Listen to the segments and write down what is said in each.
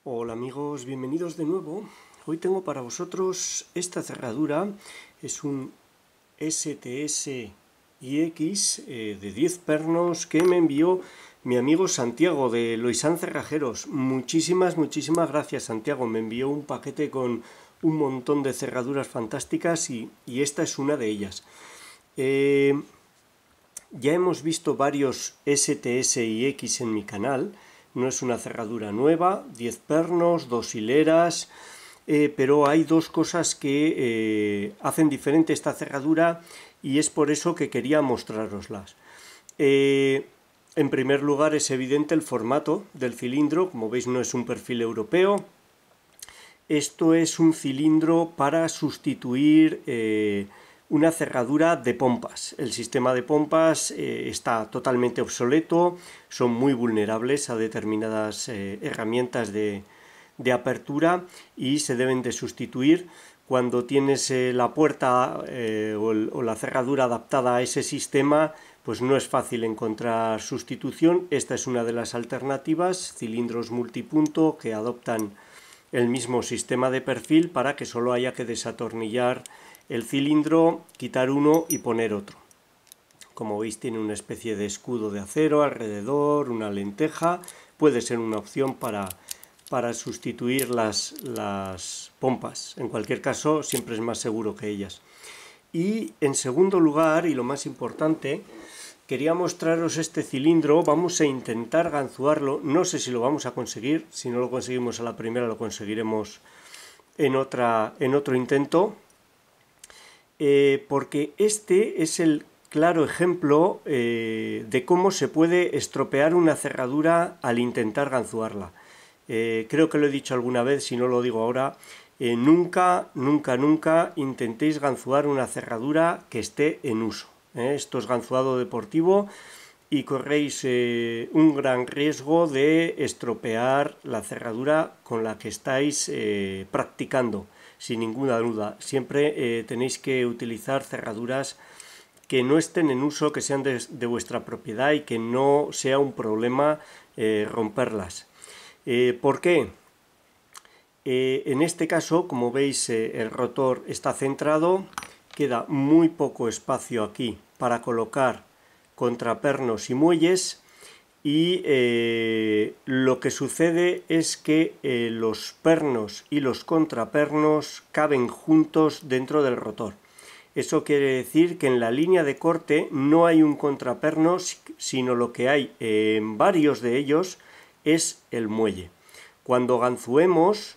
Hola amigos, bienvenidos de nuevo. Hoy tengo para vosotros esta cerradura. Es un STS IX de 10 pernos que me envió mi amigo Santiago de Loisán Cerrajeros. Muchísimas gracias, Santiago. Me envió un paquete con un montón de cerraduras fantásticas y esta es una de ellas. Ya hemos visto varios STS IX en mi canal. No es una cerradura nueva, 10 pernos, 2 hileras, pero hay dos cosas que hacen diferente esta cerradura y es por eso que quería mostraroslas. En primer lugar, es evidente el formato del cilindro. Como veis, no es un perfil europeo. Esto es un cilindro para sustituir una cerradura de pompas. El sistema de pompas está totalmente obsoleto, son muy vulnerables a determinadas herramientas de apertura y se deben de sustituir. Cuando tienes la puerta o la cerradura adaptada a ese sistema, pues no es fácil encontrar sustitución. Esta es una de las alternativas, cilindros multipunto que adoptan el mismo sistema de perfil para que solo haya que desatornillar el cilindro, quitar uno y poner otro. Como veis, tiene una especie de escudo de acero alrededor, una lenteja. Puede ser una opción para sustituir las pompas. En cualquier caso, siempre es más seguro que ellas. Y en segundo lugar, y lo más importante, quería mostraros este cilindro. Vamos a intentar ganzuarlo. No sé si lo vamos a conseguir. Si no lo conseguimos a la primera, lo conseguiremos en otro intento. Porque este es el claro ejemplo de cómo se puede estropear una cerradura al intentar ganzuarla. Creo que lo he dicho alguna vez, si no lo digo ahora, nunca intentéis ganzuar una cerradura que esté en uso. Esto es ganzuado deportivo y corréis un gran riesgo de estropear la cerradura con la que estáis practicando, sin ninguna duda. Siempre tenéis que utilizar cerraduras que no estén en uso, que sean de vuestra propiedad y que no sea un problema romperlas. ¿Por qué? En este caso, como veis, el rotor está centrado, queda muy poco espacio aquí para colocar contrapernos y muelles y lo que sucede es que los pernos y los contrapernos caben juntos dentro del rotor. Eso quiere decir que en la línea de corte no hay un contraperno, sino lo que hay en varios de ellos es el muelle. Cuando ganzuemos,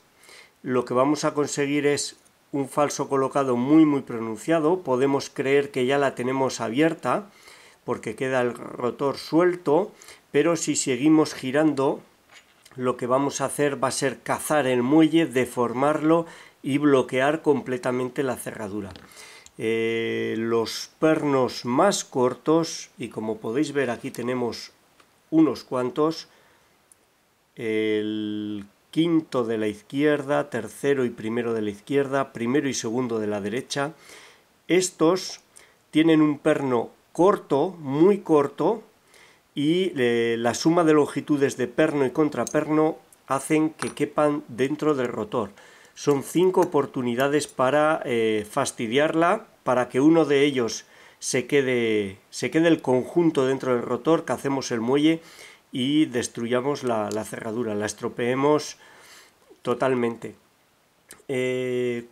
lo que vamos a conseguir es un falso colocado muy pronunciado. Podemos creer que ya la tenemos abierta porque queda el rotor suelto, pero si seguimos girando, lo que vamos a hacer va a ser cazar el muelle, deformarlo y bloquear completamente la cerradura. Los pernos más cortos, y como podéis ver aquí tenemos unos cuantos, el quinto de la izquierda, tercero y primero de la izquierda, primero y segundo de la derecha. Estos tienen un perno corto, muy corto, y la suma de longitudes de perno y contraperno hacen que quepan dentro del rotor. Son 5 oportunidades para fastidiarla, para que uno de ellos se quede el conjunto dentro del rotor, que hacemos el muelle y destruyamos la cerradura, la estropeemos totalmente.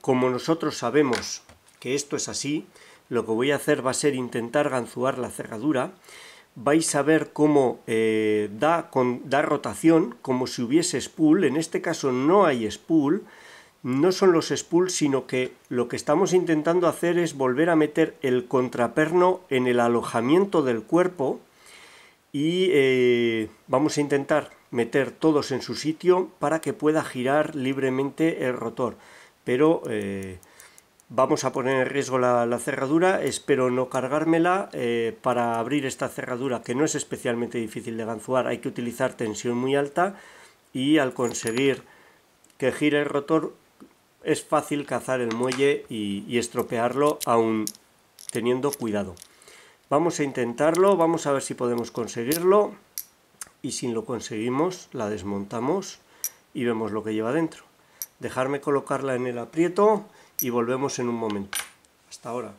Como nosotros sabemos que esto es así, lo que voy a hacer va a ser intentar ganzuar la cerradura. Vais a ver cómo da rotación, como si hubiese spool. En este caso no hay spool, no son los spools, sino que lo que estamos intentando hacer es volver a meter el contraperno en el alojamiento del cuerpo y vamos a intentar meter todos en su sitio para que pueda girar libremente el rotor. Pero vamos a poner en riesgo la cerradura. Espero no cargármela. Para abrir esta cerradura, que no es especialmente difícil de ganzuar, hay que utilizar tensión muy alta y al conseguir que gire el rotor es fácil cazar el muelle y estropearlo aún teniendo cuidado. Vamos a intentarlo, vamos a ver si podemos conseguirlo y si lo conseguimos la desmontamos y vemos lo que lleva dentro. Dejarme colocarla en el aprieto y volvemos en un momento. Hasta ahora.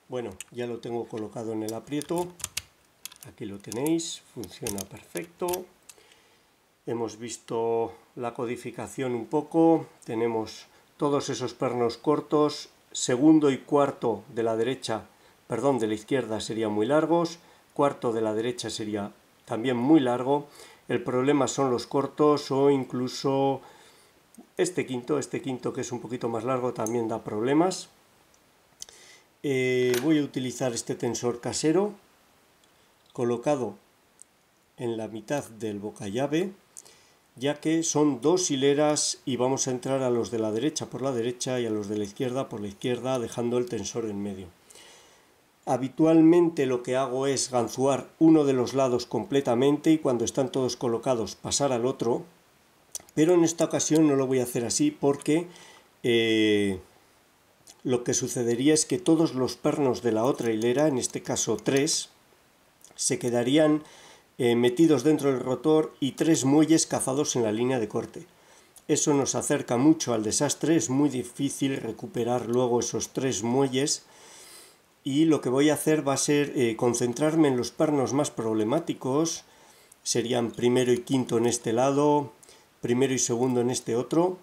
Bueno, ya lo tengo colocado en el aprieto. Aquí lo tenéis, funciona perfecto. Hemos visto la codificación un poco. Tenemos todos esos pernos cortos. Segundo y cuarto de la derecha, perdón, de la izquierda serían muy largos. Cuarto de la derecha sería también muy largo. El problema son los cortos o incluso este quinto que es un poquito más largo también da problemas. Voy a utilizar este tensor casero colocado en la mitad del bocallave, ya que son dos hileras y vamos a entrar a los de la derecha por la derecha y a los de la izquierda por la izquierda, dejando el tensor en medio. Habitualmente lo que hago es ganzuar uno de los lados completamente y cuando están todos colocados pasar al otro, pero en esta ocasión no lo voy a hacer así porque lo que sucedería es que todos los pernos de la otra hilera, en este caso 3, se quedarían metidos dentro del rotor y 3 muelles cazados en la línea de corte. Eso nos acerca mucho al desastre, es muy difícil recuperar luego esos 3 muelles y lo que voy a hacer va a ser concentrarme en los pernos más problemáticos, serían primero y quinto en este lado, primero y segundo en este otro,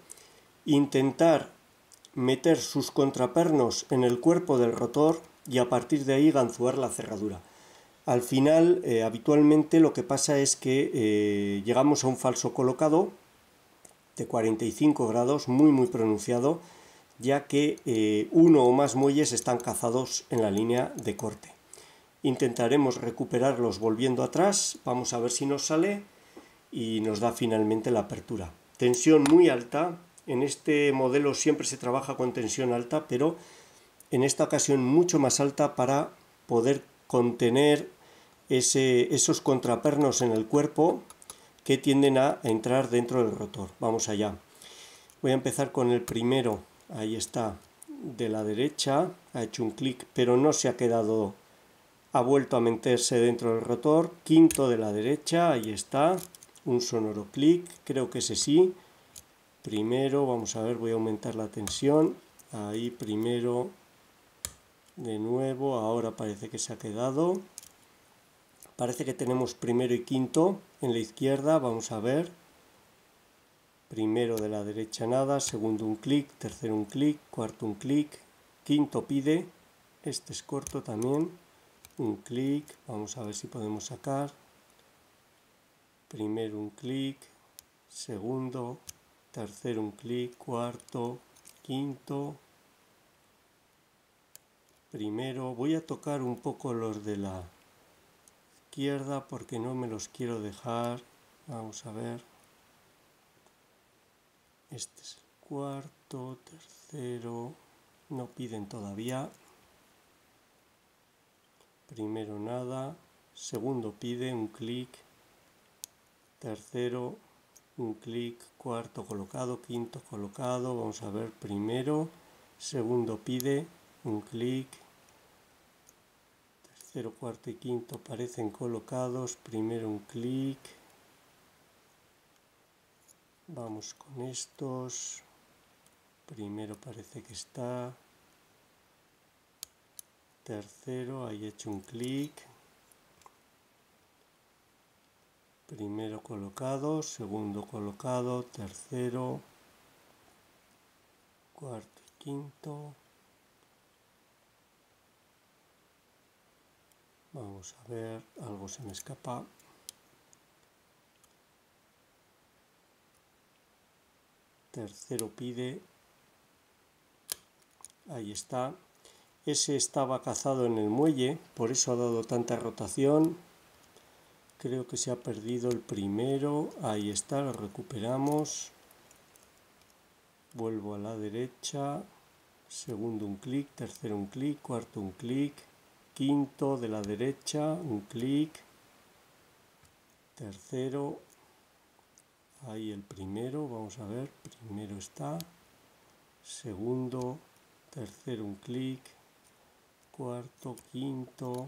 intentar meter sus contrapernos en el cuerpo del rotor y a partir de ahí ganzuar la cerradura. Al final, habitualmente lo que pasa es que llegamos a un falso colocado de 45 grados, muy pronunciado, ya que uno o más muelles están cazados en la línea de corte. Intentaremos recuperarlos volviendo atrás, vamos a ver si nos sale y nos da finalmente la apertura. Tensión muy alta, en este modelo siempre se trabaja con tensión alta, pero en esta ocasión mucho más alta para poder contener esos contrapernos en el cuerpo que tienden a entrar dentro del rotor. Vamos allá. Voy a empezar con el primero, ahí está, de la derecha, ha hecho un clic, pero no se ha quedado, ha vuelto a meterse dentro del rotor. Quinto de la derecha, ahí está, un sonoro clic, creo que ese sí. Primero, vamos a ver, voy a aumentar la tensión, ahí primero, de nuevo, ahora parece que se ha quedado. Parece que tenemos primero y quinto en la izquierda, vamos a ver. Primero de la derecha nada, segundo un clic, tercero un clic, cuarto un clic, quinto pide, este es corto también, un clic, vamos a ver si podemos sacar. Primero un clic, segundo, tercero un clic, cuarto, quinto. Primero, voy a tocar un poco los de la izquierda porque no me los quiero dejar. Vamos a ver. Este es el cuarto, tercero. No piden todavía. Primero nada. Segundo pide un clic. Tercero un clic. Cuarto colocado. Quinto colocado. Vamos a ver. Primero. Segundo pide un clic. Tercero, cuarto y quinto parecen colocados. Primero un clic. Vamos con estos. Primero parece que está. Tercero, ahí he hecho un clic. Primero colocado, segundo colocado, tercero, cuarto y quinto. Vamos a ver, algo se me escapa. Tercero pide. Ahí está. Ese estaba cazado en el muelle, por eso ha dado tanta rotación. Creo que se ha perdido el primero. Ahí está, lo recuperamos. Vuelvo a la derecha. Segundo un clic, tercero un clic, cuarto un clic. Quinto de la derecha, un clic. Tercero. Ahí el primero, vamos a ver. Primero está. Segundo, tercero un clic. Cuarto, quinto.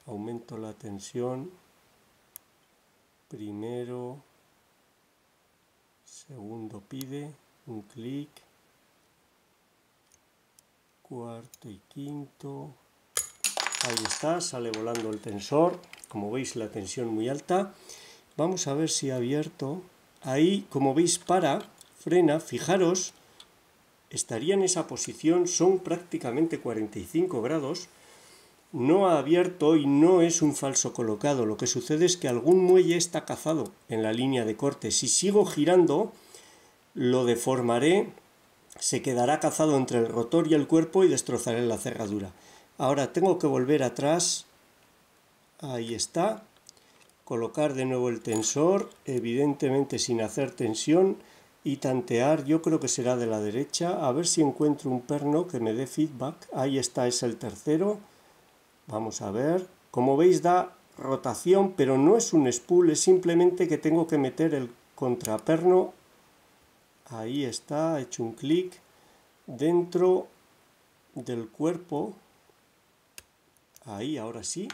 Aumento la tensión. Primero, segundo pide un clic, cuarto y quinto, ahí está, sale volando el tensor, como veis la tensión muy alta. Vamos a ver si ha abierto, ahí como veis frena, fijaros, estaría en esa posición, son prácticamente 45 grados, no ha abierto y no es un falso colocado, lo que sucede es que algún muelle está cazado en la línea de corte. Si sigo girando, lo deformaré, se quedará cazado entre el rotor y el cuerpo y destrozaré la cerradura. Ahora tengo que volver atrás, ahí está, colocar de nuevo el tensor, evidentemente sin hacer tensión, y tantear, yo creo que será de la derecha, a ver si encuentro un perno que me dé feedback. Ahí está, es el tercero. Vamos a ver, como veis da rotación, pero no es un spool, es simplemente que tengo que meter el contraperno, ahí está, he hecho un clic, dentro del cuerpo, ahí, ahora sí,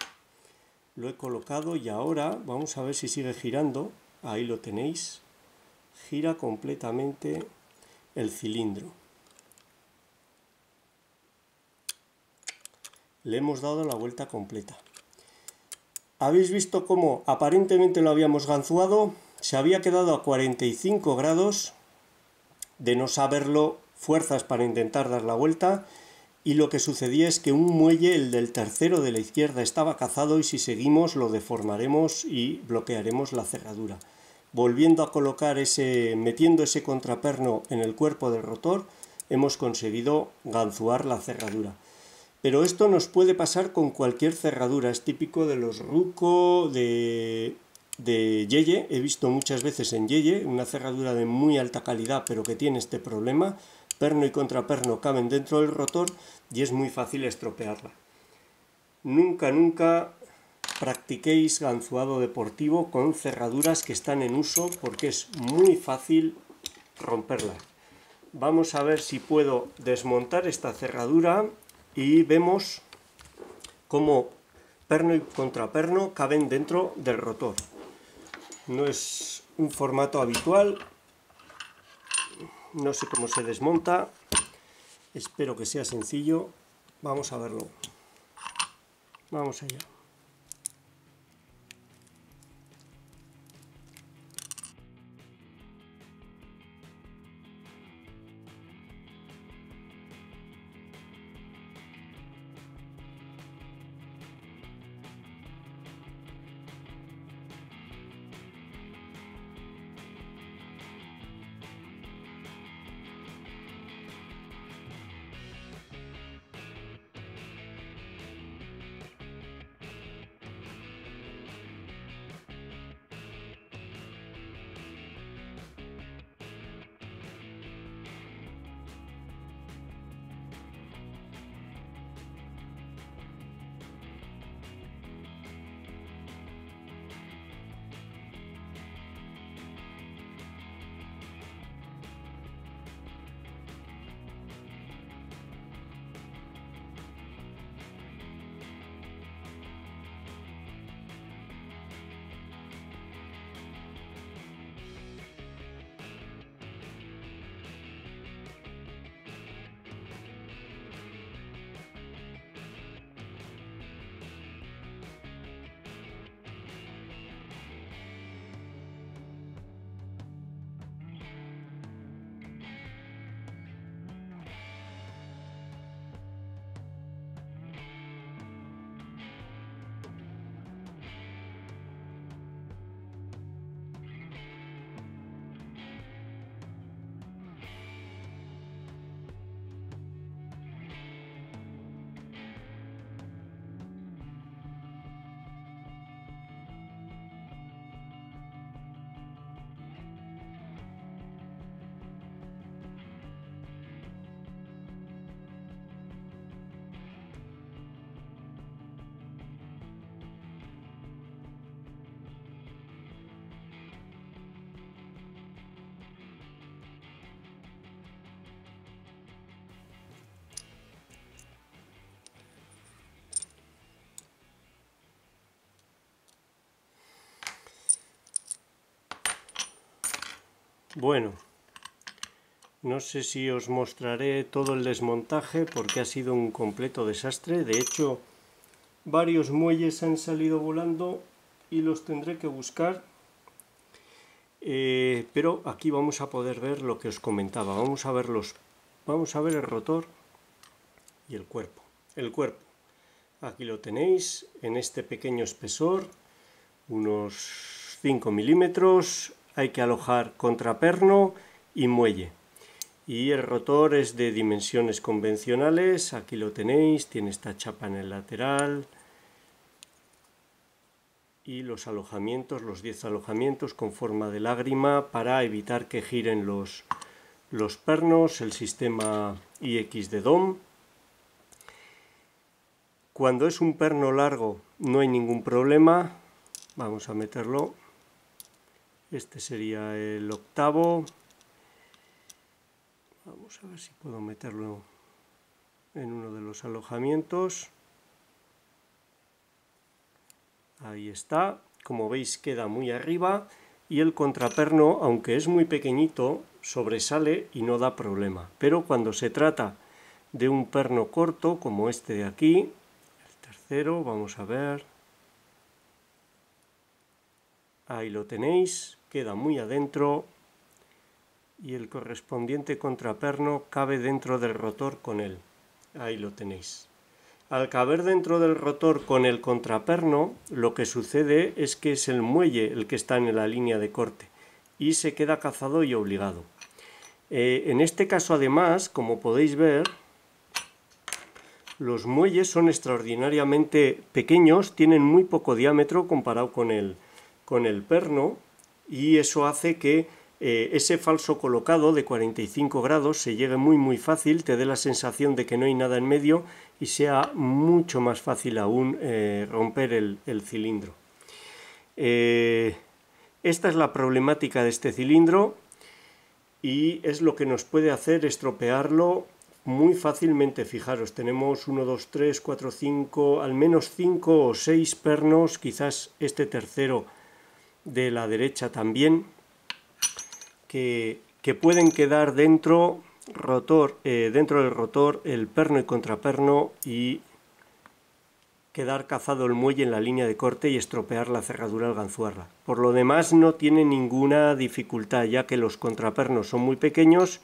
lo he colocado y ahora vamos a ver si sigue girando, ahí lo tenéis, gira completamente el cilindro. Le hemos dado la vuelta completa. Habéis visto cómo aparentemente lo habíamos ganzuado, se había quedado a 45 grados, de no saberlo, fuerzas para intentar dar la vuelta, y lo que sucedía es que un muelle, el del tercero de la izquierda, estaba cazado y si seguimos lo deformaremos y bloquearemos la cerradura. Volviendo a colocar metiendo ese contraperno en el cuerpo del rotor, hemos conseguido ganzuar la cerradura. Pero esto nos puede pasar con cualquier cerradura, es típico de los Ruco, de Yeye, he visto muchas veces en Yeye, una cerradura de muy alta calidad pero que tiene este problema, perno y contraperno caben dentro del rotor y es muy fácil estropearla. Nunca practiquéis ganzuado deportivo con cerraduras que están en uso porque es muy fácil romperlas. Vamos a ver si puedo desmontar esta cerradura y vemos cómo perno y contraperno caben dentro del rotor. No es un formato habitual, no sé cómo se desmonta, espero que sea sencillo, vamos a verlo, vamos allá. Bueno, no sé si os mostraré todo el desmontaje porque ha sido un completo desastre. De hecho, varios muelles han salido volando y los tendré que buscar. Pero aquí vamos a poder ver lo que os comentaba. Vamos a ver el rotor y el cuerpo. El cuerpo, aquí lo tenéis en este pequeño espesor, unos 5 milímetros. Hay que alojar contraperno y muelle. Y el rotor es de dimensiones convencionales. Aquí lo tenéis, tiene esta chapa en el lateral. Y los alojamientos, los 10 alojamientos con forma de lágrima para evitar que giren los pernos, el sistema IX de DOM. Cuando es un perno largo no hay ningún problema. Vamos a meterlo. Este sería el octavo. Vamos a ver si puedo meterlo en uno de los alojamientos. Ahí está. Como veis queda muy arriba y el contraperno, aunque es muy pequeñito, sobresale y no da problema. Pero cuando se trata de un perno corto como este de aquí, el tercero, vamos a ver. Ahí lo tenéis, queda muy adentro y el correspondiente contraperno cabe dentro del rotor con él. Ahí lo tenéis. Al caber dentro del rotor con el contraperno, lo que sucede es que es el muelle el que está en la línea de corte y se queda cazado y obligado. En este caso, además, como podéis ver, los muelles son extraordinariamente pequeños, tienen muy poco diámetro comparado con el perno, y eso hace que ese falso colocado de 45 grados se llegue muy fácil, te dé la sensación de que no hay nada en medio y sea mucho más fácil aún romper el cilindro. Esta es la problemática de este cilindro y es lo que nos puede hacer estropearlo muy fácilmente. Fijaros, tenemos 1, 2, 3, 4, 5, al menos 5 o 6 pernos, quizás este tercero de la derecha también, que pueden quedar dentro del rotor el perno y contraperno y quedar cazado el muelle en la línea de corte y estropear la cerradura al ganzuarla. Por lo demás no tiene ninguna dificultad, ya que los contrapernos son muy pequeños,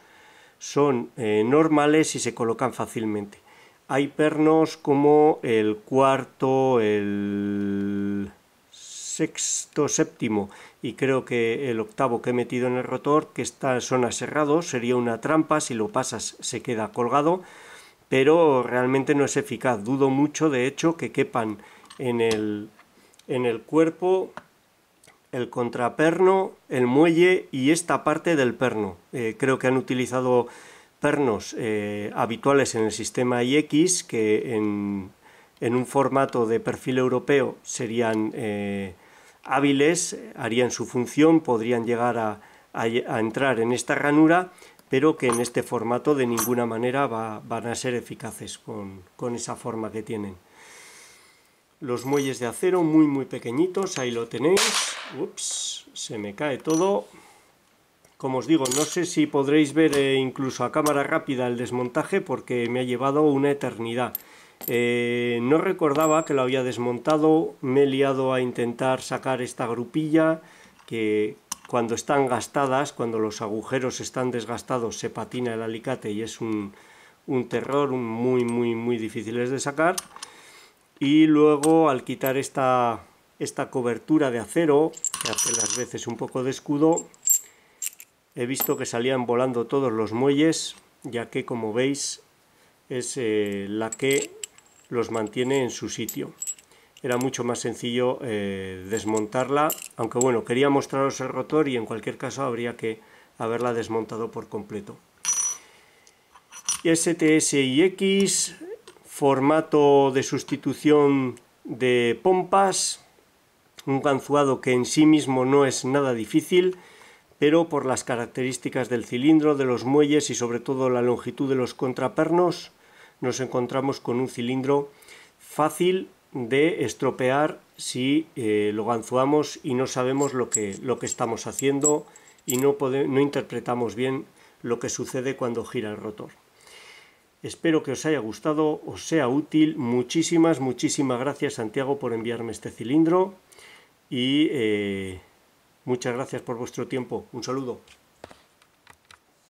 son normales y se colocan fácilmente. Hay pernos como el cuarto, el sexto, séptimo y creo que el octavo que he metido en el rotor, que son aserrados, sería una trampa, si lo pasas se queda colgado, pero realmente no es eficaz. Dudo mucho, de hecho, que quepan en el cuerpo el contraperno, el muelle y esta parte del perno. Creo que han utilizado pernos habituales en el sistema IX, que en un formato de perfil europeo serían hábiles, harían su función, podrían llegar a entrar en esta ranura, pero que en este formato de ninguna manera van a ser eficaces con esa forma que tienen. Los muelles de acero muy pequeñitos, ahí lo tenéis. Ups, se me cae todo. Como os digo, no sé si podréis ver incluso a cámara rápida el desmontaje porque me ha llevado una eternidad. No recordaba que lo había desmontado, me he liado a intentar sacar esta grupilla que cuando están gastadas, cuando los agujeros están desgastados, se patina el alicate y es un terror, muy difíciles de sacar. Y luego al quitar esta cobertura de acero, que hace las veces un poco de escudo, he visto que salían volando todos los muelles, ya que como veis es la que los mantiene en su sitio. Era mucho más sencillo desmontarla, aunque bueno, quería mostraros el rotor y en cualquier caso habría que haberla desmontado por completo. STS-IX, formato de sustitución de pompas, un ganzuado que en sí mismo no es nada difícil, pero por las características del cilindro, de los muelles y sobre todo la longitud de los contrapernos, nos encontramos con un cilindro fácil de estropear si lo ganzuamos y no sabemos lo que estamos haciendo y no interpretamos bien lo que sucede cuando gira el rotor. Espero que os haya gustado, os sea útil. Muchísimas gracias, Santiago, por enviarme este cilindro y muchas gracias por vuestro tiempo. Un saludo.